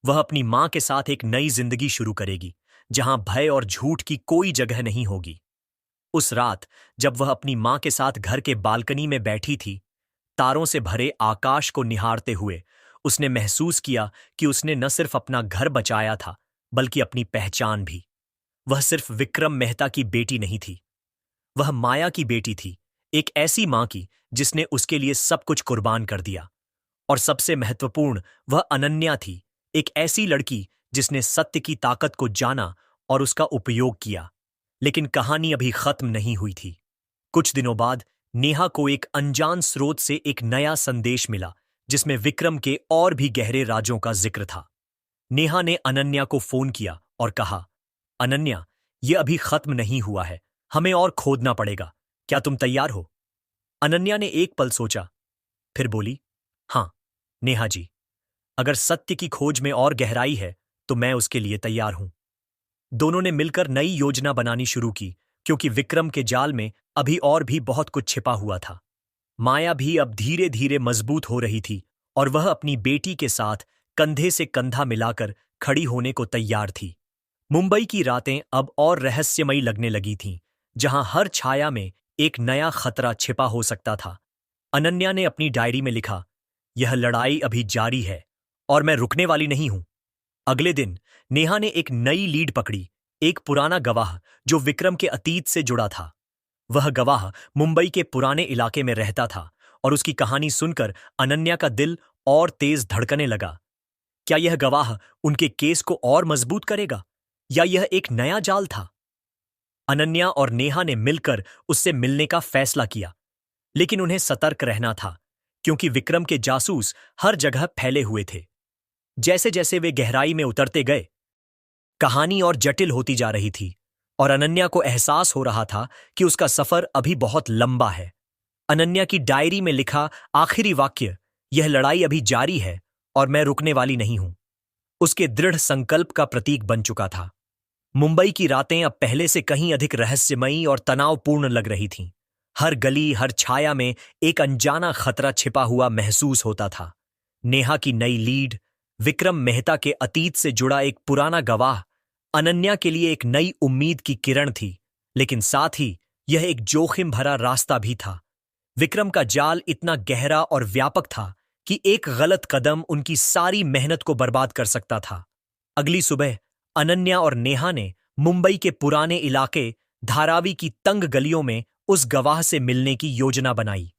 वह अपनी मां के साथ एक नई जिंदगी शुरू करेगी, जहां भय और झूठ की कोई जगह नहीं होगी। उस रात जब वह अपनी मां के साथ घर के बालकनी में बैठी थी, तारों से भरे आकाश को निहारते हुए, उसने महसूस किया कि उसने न सिर्फ अपना घर बचाया था, बल्कि अपनी पहचान भी। वह सिर्फ विक्रम मेहता की बेटी नहीं थी, वह माया की बेटी थी, एक ऐसी मां की जिसने उसके लिए सब कुछ कुर्बान कर दिया। और सबसे महत्वपूर्ण, वह अनन्या थी, एक ऐसी लड़की जिसने सत्य की ताकत को जाना और उसका उपयोग किया। लेकिन कहानी अभी खत्म नहीं हुई थी। कुछ दिनों बाद नेहा को एक अनजान स्रोत से एक नया संदेश मिला, जिसमें विक्रम के और भी गहरे राजों का जिक्र था। नेहा ने अनन्या को फोन किया और कहा, अनन्या, यह अभी खत्म नहीं हुआ है, हमें और खोदना पड़ेगा। क्या तुम तैयार हो? अनन्या ने एक पल सोचा, फिर बोली, हां नेहा जी, अगर सत्य की खोज में और गहराई है तो मैं उसके लिए तैयार हूं। दोनों ने मिलकर नई योजना बनानी शुरू की, क्योंकि विक्रम के जाल में अभी और भी बहुत कुछ छिपा हुआ था। माया भी अब धीरे धीरे मजबूत हो रही थी और वह अपनी बेटी के साथ कंधे से कंधा मिलाकर खड़ी होने को तैयार थी। मुंबई की रातें अब और रहस्यमयी लगने लगी थीं, जहां हर छाया में एक नया खतरा छिपा हो सकता था। अनन्या ने अपनी डायरी में लिखा, यह लड़ाई अभी जारी है और मैं रुकने वाली नहीं हूं। अगले दिन नेहा ने एक नई लीड पकड़ी, एक पुराना गवाह जो विक्रम के अतीत से जुड़ा था। वह गवाह मुंबई के पुराने इलाके में रहता था और उसकी कहानी सुनकर अनन्या का दिल और तेज धड़कने लगा। क्या यह गवाह उनके केस को और मजबूत करेगा, या यह एक नया जाल था? अनन्या और नेहा ने मिलकर उससे मिलने का फैसला किया, लेकिन उन्हें सतर्क रहना था, क्योंकि विक्रम के जासूस हर जगह फैले हुए थे। जैसे जैसे वे गहराई में उतरते गए, कहानी और जटिल होती जा रही थी और अनन्या को एहसास हो रहा था कि उसका सफर अभी बहुत लंबा है। अनन्या की डायरी में लिखा आखिरी वाक्य, यह लड़ाई अभी जारी है और मैं रुकने वाली नहीं हूं, उसके दृढ़ संकल्प का प्रतीक बन चुका था। मुंबई की रातें अब पहले से कहीं अधिक रहस्यमयी और तनावपूर्ण लग रही थीं। हर गली, हर छाया में एक अनजाना खतरा छिपा हुआ महसूस होता था। नेहा की नई लीड, विक्रम मेहता के अतीत से जुड़ा एक पुराना गवाह, अनन्या के लिए एक नई उम्मीद की किरण थी, लेकिन साथ ही यह एक जोखिम भरा रास्ता भी था। विक्रम का जाल इतना गहरा और व्यापक था कि एक गलत कदम उनकी सारी मेहनत को बर्बाद कर सकता था। अगली सुबह अनन्या और नेहा ने मुंबई के पुराने इलाके धारावी की तंग गलियों में उस गवाह से मिलने की योजना बनाई।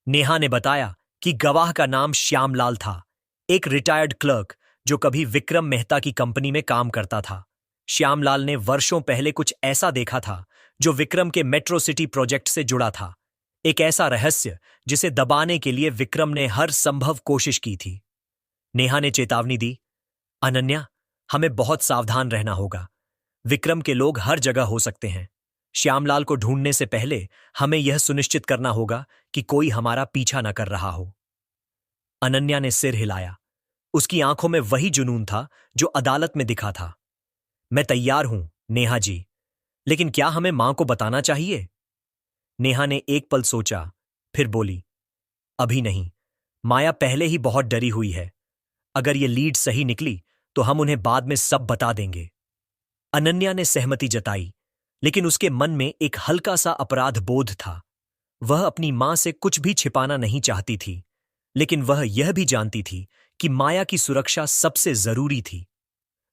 नेहा ने बताया कि गवाह का नाम श्यामलाल था, एक रिटायर्ड क्लर्क जो कभी विक्रम मेहता की कंपनी में काम करता था। श्यामलाल ने वर्षों पहले कुछ ऐसा देखा था जो विक्रम के मेट्रो सिटी प्रोजेक्ट से जुड़ा था, एक ऐसा रहस्य जिसे दबाने के लिए विक्रम ने हर संभव कोशिश की थी। नेहा ने चेतावनी दी, अनन्या, हमें बहुत सावधान रहना होगा। विक्रम के लोग हर जगह हो सकते हैं। श्यामलाल को ढूंढने से पहले हमें यह सुनिश्चित करना होगा कि कोई हमारा पीछा न कर रहा हो। अनन्या ने सिर हिलाया। उसकी आंखों में वही जुनून था जो अदालत में दिखा था। मैं तैयार हूं नेहा जी, लेकिन क्या हमें मां को बताना चाहिए? नेहा ने एक पल सोचा, फिर बोली, अभी नहीं। माया पहले ही बहुत डरी हुई है। अगर ये लीड सही निकली तो हम उन्हें बाद में सब बता देंगे। अनन्या ने सहमति जताई, लेकिन उसके मन में एक हल्का सा अपराध बोध था। वह अपनी मां से कुछ भी छिपाना नहीं चाहती थी, लेकिन वह यह भी जानती थी कि माया की सुरक्षा सबसे जरूरी थी।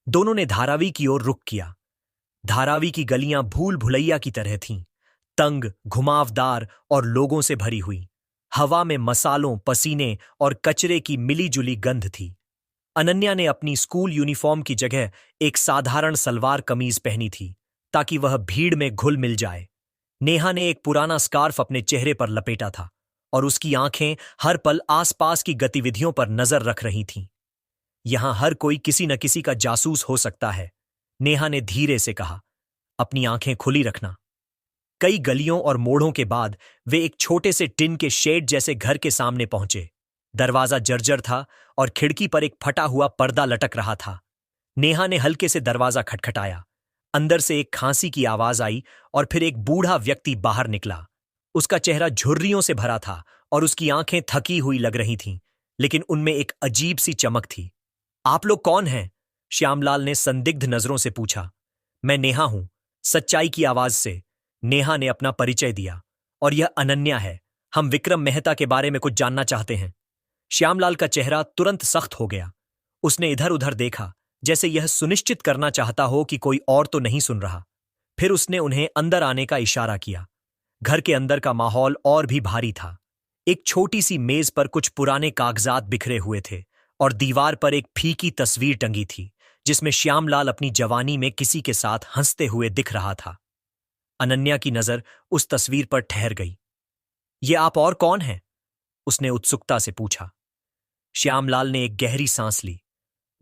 दोनों ने धारावी की ओर रुख किया। धारावी की गलियां भूल भुलैया की तरह थीं, तंग, घुमावदार और लोगों से भरी हुई। हवा में मसालों, पसीने और कचरे की मिली-जुली गंध थी। अनन्या ने अपनी स्कूल यूनिफॉर्म की जगह एक साधारण सलवार कमीज पहनी थी, ताकि वह भीड़ में घुल मिल जाए। नेहा ने एक पुराना स्कार्फ अपने चेहरे पर लपेटा था और उसकी आंखें हर पल आसपास की गतिविधियों पर नजर रख रही थीं। यहां हर कोई किसी न किसी का जासूस हो सकता है, नेहा ने धीरे से कहा, अपनी आंखें खुली रखना। कई गलियों और मोड़ों के बाद वे एक छोटे से टिन के शेड जैसे घर के सामने पहुंचे। दरवाजा जर्जर था और खिड़की पर एक फटा हुआ पर्दा लटक रहा था। नेहा ने हल्के से दरवाजा खटखटाया। अंदर से एक खांसी की आवाज आई और फिर एक बूढ़ा व्यक्ति बाहर निकला। उसका चेहरा झुर्रियों से भरा था और उसकी आंखें थकी हुई लग रही थीं, लेकिन उनमें एक अजीब सी चमक थी। आप लोग कौन हैं? श्यामलाल ने संदिग्ध नजरों से पूछा। मैं नेहा हूं, सच्चाई की आवाज से नेहा ने अपना परिचय दिया। और यह अनन्या है। हम विक्रम मेहता के बारे में कुछ जानना चाहते हैं। श्यामलाल का चेहरा तुरंत सख्त हो गया। उसने इधर उधर देखा, जैसे यह सुनिश्चित करना चाहता हो कि कोई और तो नहीं सुन रहा। फिर उसने उन्हें अंदर आने का इशारा किया। घर के अंदर का माहौल और भी भारी था। एक छोटी सी मेज पर कुछ पुराने कागजात बिखरे हुए थे और दीवार पर एक फीकी तस्वीर टंगी थी, जिसमें श्यामलाल अपनी जवानी में किसी के साथ हंसते हुए दिख रहा था। अनन्या की नजर उस तस्वीर पर ठहर गई। ये आप और कौन हैं? उसने उत्सुकता से पूछा। श्यामलाल ने एक गहरी सांस ली।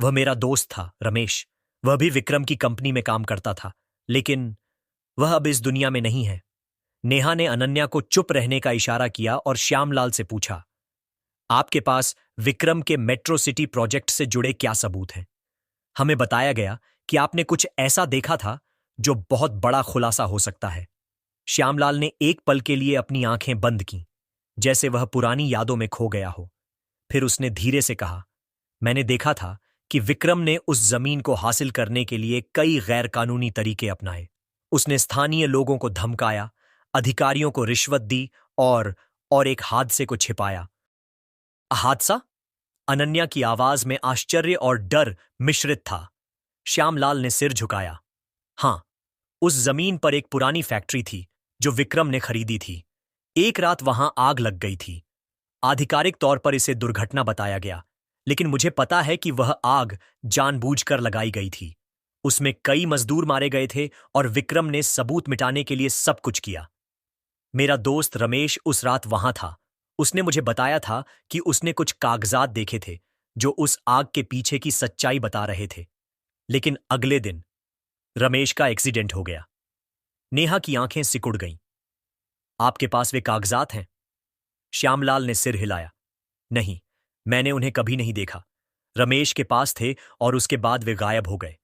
वह मेरा दोस्त था, रमेश। वह भी विक्रम की कंपनी में काम करता था, लेकिन वह अब इस दुनिया में नहीं है। नेहा ने अनन्या को चुप रहने का इशारा किया और श्यामलाल से पूछा, आपके पास विक्रम के मेट्रो सिटी प्रोजेक्ट से जुड़े क्या सबूत हैं? हमें बताया गया कि आपने कुछ ऐसा देखा था जो बहुत बड़ा खुलासा हो सकता है। श्यामलाल ने एक पल के लिए अपनी आंखें बंद कीं, जैसे वह पुरानी यादों में खो गया हो। फिर उसने धीरे से कहा, मैंने देखा था कि विक्रम ने उस जमीन को हासिल करने के लिए कई गैर कानूनी तरीके अपनाए। उसने स्थानीय लोगों को धमकाया, अधिकारियों को रिश्वत दी और एक हादसे को छिपाया। हादसा? अनन्या की आवाज में आश्चर्य और डर मिश्रित था। श्यामलाल ने सिर झुकाया। हां, उस जमीन पर एक पुरानी फैक्ट्री थी जो विक्रम ने खरीदी थी। एक रात वहां आग लग गई थी। आधिकारिक तौर पर इसे दुर्घटना बताया गया, लेकिन मुझे पता है कि वह आग जानबूझकर लगाई गई थी। उसमें कई मजदूर मारे गए थे और विक्रम ने सबूत मिटाने के लिए सब कुछ किया। मेरा दोस्त रमेश उस रात वहां था। उसने मुझे बताया था कि उसने कुछ कागजात देखे थे जो उस आग के पीछे की सच्चाई बता रहे थे। लेकिन अगले दिन रमेश का एक्सीडेंट हो गया। नेहा की आंखें सिकुड़ गईं। आपके पास वे कागजात हैं? श्यामलाल ने सिर हिलाया। नहीं, मैंने उन्हें कभी नहीं देखा। रमेश के पास थे और उसके बाद वे गायब हो गए।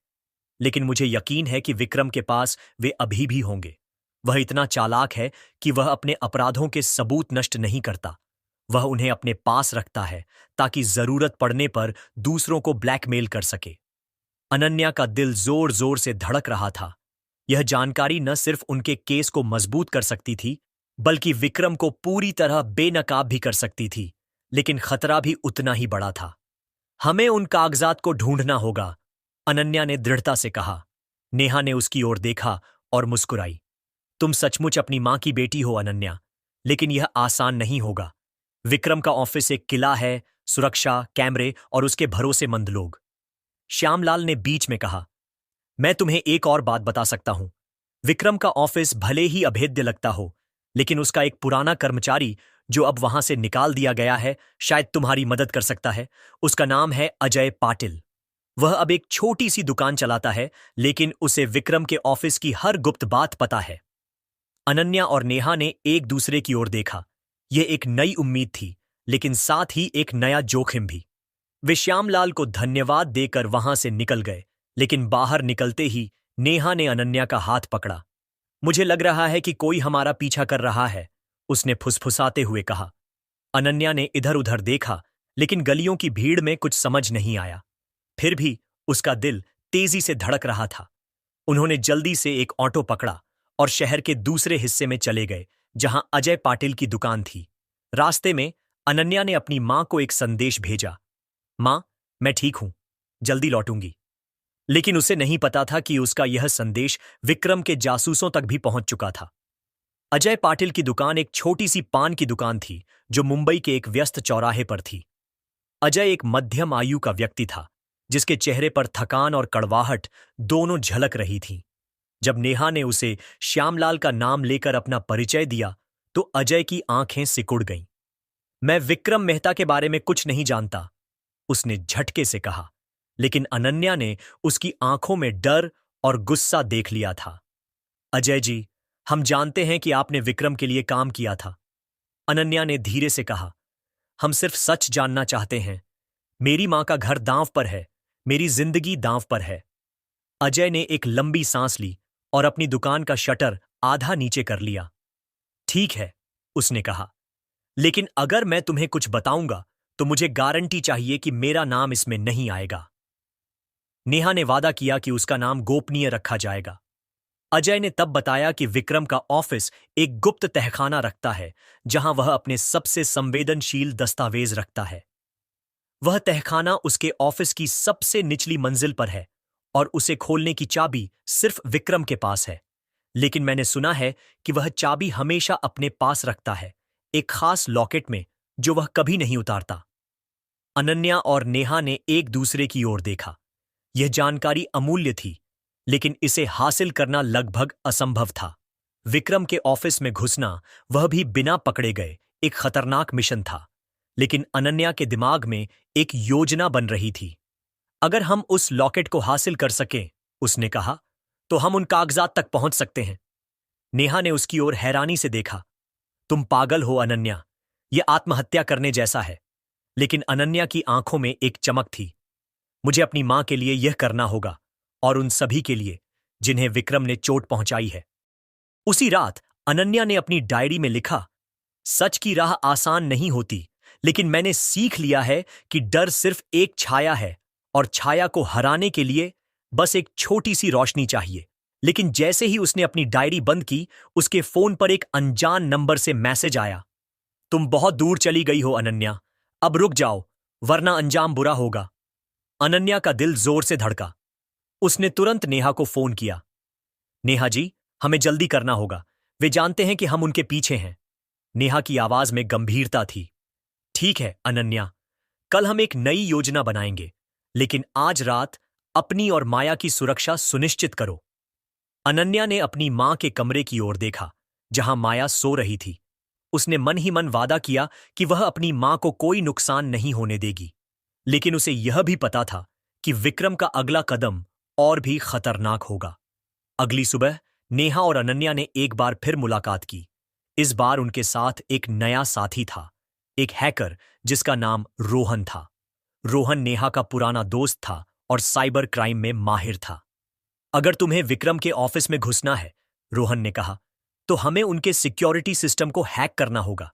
लेकिन मुझे यकीन है कि विक्रम के पास वे अभी भी होंगे। वह इतना चालाक है कि वह अपने अपराधों के सबूत नष्ट नहीं करता। वह उन्हें अपने पास रखता है ताकि जरूरत पड़ने पर दूसरों को ब्लैकमेल कर सके। अनन्या का दिल जोर जोर से धड़क रहा था। यह जानकारी न सिर्फ उनके केस को मजबूत कर सकती थी, बल्कि विक्रम को पूरी तरह बेनकाब भी कर सकती थी। लेकिन खतरा भी उतना ही बड़ा था। हमें उन कागजात को ढूंढना होगा, अनन्या ने दृढ़ता से कहा। नेहा ने उसकी ओर देखा और मुस्कुराई। तुम सचमुच अपनी मां की बेटी हो अनन्या, लेकिन यह आसान नहीं होगा। विक्रम का ऑफिस एक किला है, सुरक्षा, कैमरे और उसके भरोसेमंद लोग। श्यामलाल ने बीच में कहा, मैं तुम्हें एक और बात बता सकता हूं। विक्रम का ऑफिस भले ही अभेद्य लगता हो, लेकिन उसका एक पुराना कर्मचारी जो अब वहां से निकाल दिया गया है, शायद तुम्हारी मदद कर सकता है। उसका नाम है अजय पाटिल। वह अब एक छोटी सी दुकान चलाता है, लेकिन उसे विक्रम के ऑफिस की हर गुप्त बात पता है। अनन्या और नेहा ने एक दूसरे की ओर देखा। यह एक नई उम्मीद थी, लेकिन साथ ही एक नया जोखिम भी। वे श्यामलाल को धन्यवाद देकर वहां से निकल गए, लेकिन बाहर निकलते ही नेहा ने अनन्या का हाथ पकड़ा। मुझे लग रहा है कि कोई हमारा पीछा कर रहा है, उसने फुसफुसाते हुए कहा। अनन्या ने इधर उधर देखा, लेकिन गलियों की भीड़ में कुछ समझ नहीं आया। फिर भी उसका दिल तेजी से धड़क रहा था। उन्होंने जल्दी से एक ऑटो पकड़ा और शहर के दूसरे हिस्से में चले गए, जहां अजय पाटिल की दुकान थी। रास्ते में अनन्या ने अपनी मां को एक संदेश भेजा। मां, मैं ठीक हूं, जल्दी लौटूंगी। लेकिन उसे नहीं पता था कि उसका यह संदेश विक्रम के जासूसों तक भी पहुंच चुका था। अजय पाटिल की दुकान एक छोटी सी पान की दुकान थी जो मुंबई के एक व्यस्त चौराहे पर थी। अजय एक मध्यम आयु का व्यक्ति था, जिसके चेहरे पर थकान और कड़वाहट दोनों झलक रही थीं। जब नेहा ने उसे श्यामलाल का नाम लेकर अपना परिचय दिया, तो अजय की आंखें सिकुड़ गईं। मैं विक्रम मेहता के बारे में कुछ नहीं जानता, उसने झटके से कहा। लेकिन अनन्या ने उसकी आंखों में डर और गुस्सा देख लिया था। अजय जी, हम जानते हैं कि आपने विक्रम के लिए काम किया था, अनन्या ने धीरे से कहा। हम सिर्फ सच जानना चाहते हैं। मेरी मां का घर दांव पर है, मेरी जिंदगी दांव पर है। अजय ने एक लंबी सांस ली और अपनी दुकान का शटर आधा नीचे कर लिया। ठीक है, उसने कहा, लेकिन अगर मैं तुम्हें कुछ बताऊंगा तो मुझे गारंटी चाहिए कि मेरा नाम इसमें नहीं आएगा। नेहा ने वादा किया कि उसका नाम गोपनीय रखा जाएगा। अजय ने तब बताया कि विक्रम का ऑफिस एक गुप्त तहखाना रखता है जहां वह अपने सबसे संवेदनशील दस्तावेज रखता है। वह तहखाना उसके ऑफिस की सबसे निचली मंजिल पर है और उसे खोलने की चाबी सिर्फ विक्रम के पास है। लेकिन मैंने सुना है कि वह चाबी हमेशा अपने पास रखता है, एक खास लॉकेट में जो वह कभी नहीं उतारता। अनन्या और नेहा ने एक दूसरे की ओर देखा। यह जानकारी अमूल्य थी, लेकिन इसे हासिल करना लगभग असंभव था। विक्रम के ऑफिस में घुसना, वह भी बिना पकड़े गए, एक खतरनाक मिशन था। लेकिन अनन्या के दिमाग में एक योजना बन रही थी। अगर हम उस लॉकेट को हासिल कर सकें, उसने कहा, तो हम उन कागजात तक पहुंच सकते हैं। नेहा ने उसकी ओर हैरानी से देखा। तुम पागल हो अनन्या, यह आत्महत्या करने जैसा है। लेकिन अनन्या की आंखों में एक चमक थी। मुझे अपनी मां के लिए यह करना होगा, और उन सभी के लिए जिन्हें विक्रम ने चोट पहुंचाई है। उसी रात अनन्या ने अपनी डायरी में लिखा, सच की राह आसान नहीं होती, लेकिन मैंने सीख लिया है कि डर सिर्फ एक छाया है और छाया को हराने के लिए बस एक छोटी सी रोशनी चाहिए। लेकिन जैसे ही उसने अपनी डायरी बंद की, उसके फोन पर एक अनजान नंबर से मैसेज आया। तुम बहुत दूर चली गई हो अनन्या, अब रुक जाओ वरना अंजाम बुरा होगा। अनन्या का दिल जोर से धड़का। उसने तुरंत नेहा को फोन किया। नेहा जी, हमें जल्दी करना होगा, वे जानते हैं कि हम उनके पीछे हैं। नेहा की आवाज में गंभीरता थी। ठीक है अनन्या, कल हम एक नई योजना बनाएंगे, लेकिन आज रात अपनी और माया की सुरक्षा सुनिश्चित करो। अनन्या ने अपनी मां के कमरे की ओर देखा, जहां माया सो रही थी। उसने मन ही मन वादा किया कि वह अपनी मां को कोई नुकसान नहीं होने देगी। लेकिन उसे यह भी पता था कि विक्रम का अगला कदम और भी खतरनाक होगा। अगली सुबह नेहा और अनन्या ने एक बार फिर मुलाकात की। इस बार उनके साथ एक नया साथी था, एक हैकर जिसका नाम रोहन था। रोहन नेहा का पुराना दोस्त था और साइबर क्राइम में माहिर था। अगर तुम्हें विक्रम के ऑफिस में घुसना है, रोहन ने कहा, तो हमें उनके सिक्योरिटी सिस्टम को हैक करना होगा।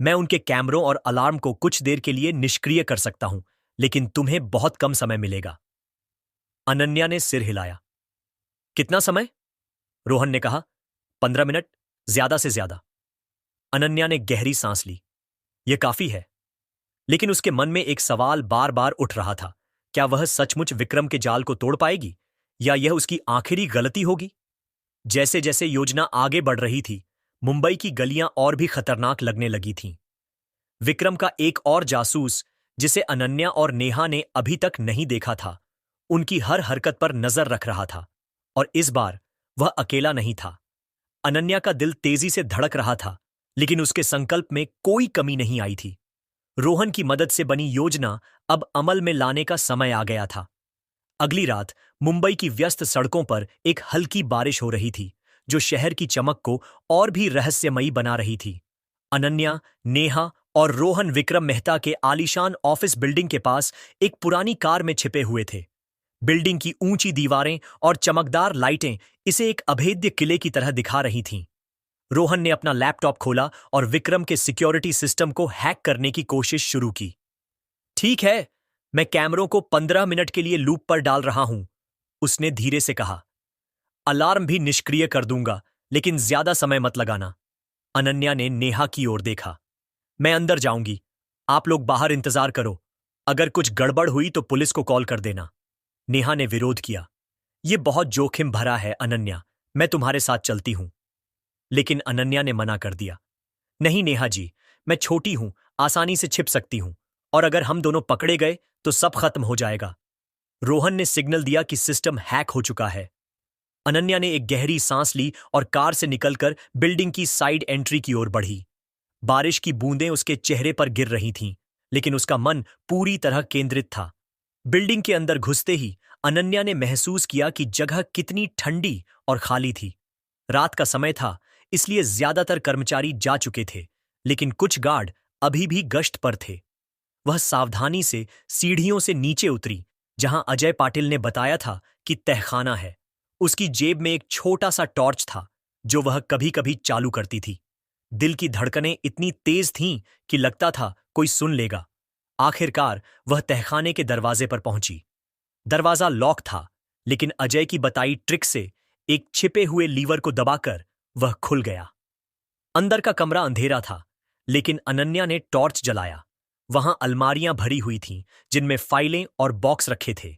मैं उनके कैमरों और अलार्म को कुछ देर के लिए निष्क्रिय कर सकता हूं, लेकिन तुम्हें बहुत कम समय मिलेगा। अनन्या ने सिर हिलाया। कितना समय? रोहन ने कहा, 15 मिनट, ज्यादा से ज्यादा। अनन्या ने गहरी सांस ली। यह काफी है। लेकिन उसके मन में एक सवाल बार बार उठ रहा था। क्या वह सचमुच विक्रम के जाल को तोड़ पाएगी, या यह उसकी आखिरी गलती होगी? जैसे जैसे योजना आगे बढ़ रही थी, मुंबई की गलियां और भी खतरनाक लगने लगी थीं। विक्रम का एक और जासूस, जिसे अनन्या और नेहा ने अभी तक नहीं देखा था, उनकी हर हरकत पर नजर रख रहा था। और इस बार वह अकेला नहीं था। अनन्या का दिल तेजी से धड़क रहा था, लेकिन उसके संकल्प में कोई कमी नहीं आई थी। रोहन की मदद से बनी योजना अब अमल में लाने का समय आ गया था। अगली रात मुंबई की व्यस्त सड़कों पर एक हल्की बारिश हो रही थी, जो शहर की चमक को और भी रहस्यमयी बना रही थी। अनन्या, नेहा और रोहन विक्रम मेहता के आलीशान ऑफिस बिल्डिंग के पास एक पुरानी कार में छिपे हुए थे। बिल्डिंग की ऊंची दीवारें और चमकदार लाइटें इसे एक अभेद्य किले की तरह दिखा रही थीं। रोहन ने अपना लैपटॉप खोला और विक्रम के सिक्योरिटी सिस्टम को हैक करने की कोशिश शुरू की। ठीक है, मैं कैमरों को 15 मिनट के लिए लूप पर डाल रहा हूं, उसने धीरे से कहा। अलार्म भी निष्क्रिय कर दूंगा, लेकिन ज्यादा समय मत लगाना। अनन्या ने नेहा की ओर देखा। मैं अंदर जाऊंगी, आप लोग बाहर इंतजार करो। अगर कुछ गड़बड़ हुई तो पुलिस को कॉल कर देना। नेहा ने विरोध किया। यह बहुत जोखिम भरा है अनन्या, मैं तुम्हारे साथ चलती हूं। लेकिन अनन्या ने मना कर दिया। नहीं नेहा जी, मैं छोटी हूं, आसानी से छिप सकती हूं, और अगर हम दोनों पकड़े गए तो सब खत्म हो जाएगा। रोहन ने सिग्नल दिया कि सिस्टम हैक हो चुका है। अनन्या ने एक गहरी सांस ली और कार से निकलकर बिल्डिंग की साइड एंट्री की ओर बढ़ी। बारिश की बूंदें उसके चेहरे पर गिर रही थीं, लेकिन उसका मन पूरी तरह केंद्रित था। बिल्डिंग के अंदर घुसते ही अनन्या ने महसूस किया कि जगह कितनी ठंडी और खाली थी। रात का समय था, इसलिए ज्यादातर कर्मचारी जा चुके थे, लेकिन कुछ गार्ड अभी भी गश्त पर थे। वह सावधानी से सीढ़ियों से नीचे उतरी, जहां अजय पाटिल ने बताया था कि तहखाना है। उसकी जेब में एक छोटा सा टॉर्च था, जो वह कभी कभी चालू करती थी। दिल की धड़कनें इतनी तेज थीं कि लगता था कोई सुन लेगा। आखिरकार वह तहखाने के दरवाजे पर पहुंची। दरवाजा लॉक था, लेकिन अजय की बताई ट्रिक से एक छिपे हुए लीवर को दबाकर वह खुल गया। अंदर का कमरा अंधेरा था, लेकिन अनन्या ने टॉर्च जलाया। वहां अलमारियां भरी हुई थीं, जिनमें फाइलें और बॉक्स रखे थे।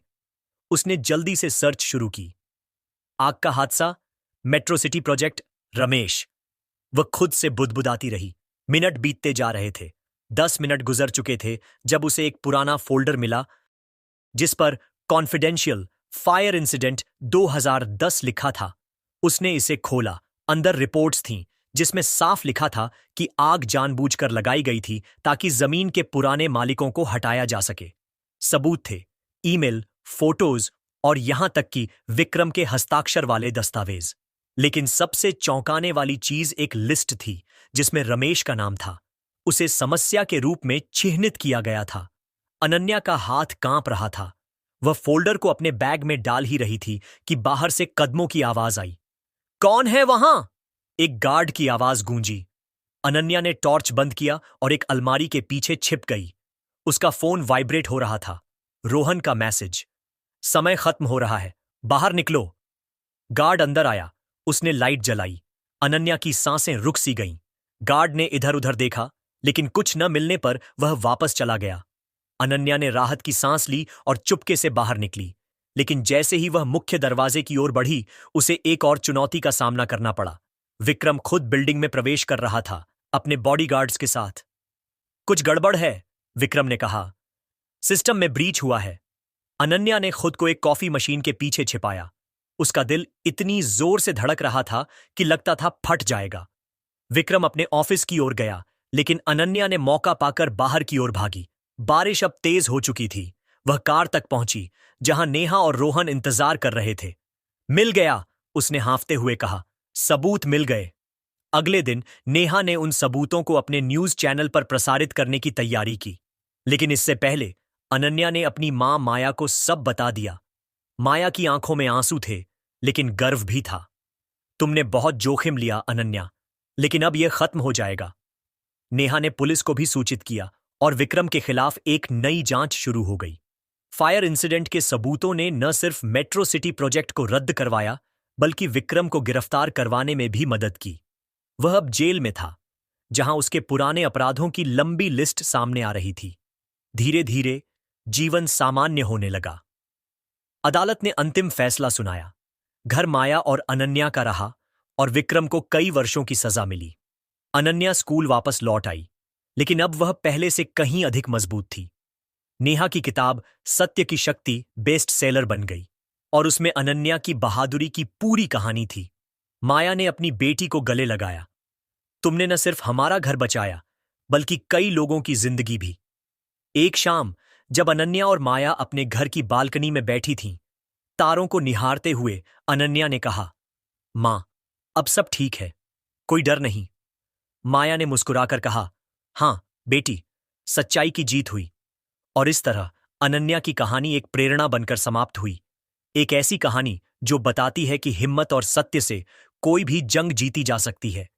उसने जल्दी से सर्च शुरू की। आग का हादसा, मेट्रो सिटी प्रोजेक्ट, रमेश। वह खुद से बुदबुदाती रही। मिनट बीतते जा रहे थे। 10 मिनट गुजर चुके थे जब उसे एक पुराना फोल्डर मिला जिस पर कॉन्फिडेंशियल फायर इंसिडेंट 2010 लिखा था। उसने इसे खोला। अंदर रिपोर्ट्स थीं जिसमें साफ लिखा था कि आग जानबूझकर लगाई गई थी ताकि जमीन के पुराने मालिकों को हटाया जा सके। सबूत थे, ईमेल, फोटोज और यहां तक कि विक्रम के हस्ताक्षर वाले दस्तावेज। लेकिन सबसे चौंकाने वाली चीज एक लिस्ट थी जिसमें रमेश का नाम था। उसे समस्या के रूप में चिह्नित किया गया था। अनन्या का हाथ कांप रहा था। वह फोल्डर को अपने बैग में डाल ही रही थी कि बाहर से कदमों की आवाज आई। कौन है वहां? एक गार्ड की आवाज गूंजी। अनन्या ने टॉर्च बंद किया और एक अलमारी के पीछे छिप गई। उसका फोन वाइब्रेट हो रहा था। रोहन का मैसेज। समय खत्म हो रहा है, बाहर निकलो। गार्ड अंदर आया। उसने लाइट जलाई। अनन्या की सांसें रुक सी गईं। गार्ड ने इधर उधर देखा, लेकिन कुछ न मिलने पर वह वापस चला गया। अनन्या ने राहत की सांस ली और चुपके से बाहर निकली। लेकिन जैसे ही वह मुख्य दरवाजे की ओर बढ़ी, उसे एक और चुनौती का सामना करना पड़ा। विक्रम खुद बिल्डिंग में प्रवेश कर रहा था, अपने बॉडीगार्ड्स के साथ। कुछ गड़बड़ है, विक्रम ने कहा। सिस्टम में ब्रीच हुआ है। अनन्या ने खुद को एक कॉफी मशीन के पीछे छिपाया। उसका दिल इतनी जोर से धड़क रहा था कि लगता था फट जाएगा। विक्रम अपने ऑफिस की ओर गया, लेकिन अनन्या ने मौका पाकर बाहर की ओर भागी। बारिश अब तेज हो चुकी थी। वह कार तक पहुंची, जहां नेहा और रोहन इंतजार कर रहे थे। मिल गया, उसने हांफते हुए कहा। सबूत मिल गए। अगले दिन नेहा ने उन सबूतों को अपने न्यूज चैनल पर प्रसारित करने की तैयारी की। लेकिन इससे पहले अनन्या ने अपनी मां माया को सब बता दिया। माया की आंखों में आंसू थे, लेकिन गर्व भी था। तुमने बहुत जोखिम लिया अनन्या, लेकिन अब यह खत्म हो जाएगा। नेहा ने पुलिस को भी सूचित किया और विक्रम के खिलाफ एक नई जांच शुरू हो गई। फायर इंसिडेंट के सबूतों ने न सिर्फ मेट्रो सिटी प्रोजेक्ट को रद्द करवाया, बल्कि विक्रम को गिरफ्तार करवाने में भी मदद की। वह अब जेल में था, जहां उसके पुराने अपराधों की लंबी लिस्ट सामने आ रही थी। धीरे धीरे जीवन सामान्य होने लगा। अदालत ने अंतिम फैसला सुनाया। घर माया और अनन्या का रहा और विक्रम को कई वर्षों की सजा मिली। अनन्या स्कूल वापस लौट आई, लेकिन अब वह पहले से कहीं अधिक मजबूत थी। नेहा की किताब सत्य की शक्ति बेस्ट सेलर बन गई और उसमें अनन्या की बहादुरी की पूरी कहानी थी। माया ने अपनी बेटी को गले लगाया। तुमने न सिर्फ हमारा घर बचाया, बल्कि कई लोगों की जिंदगी भी। एक शाम जब अनन्या और माया अपने घर की बालकनी में बैठी थीं, तारों को निहारते हुए अनन्या ने कहा, मां, अब सब ठीक है, कोई डर नहीं। माया ने मुस्कुराकर कहा, हां बेटी, सच्चाई की जीत हुई। और इस तरह अनन्या की कहानी एक प्रेरणा बनकर समाप्त हुई। एक ऐसी कहानी जो बताती है कि हिम्मत और सत्य से कोई भी जंग जीती जा सकती है।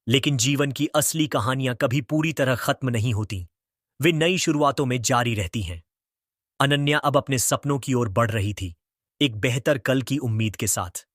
लेकिन जीवन की असली कहानियां कभी पूरी तरह खत्म नहीं होती। वे नई शुरुआतों में जारी रहती हैं। अनन्या अब अपने सपनों की ओर बढ़ रही थी, एक बेहतर कल की उम्मीद के साथ।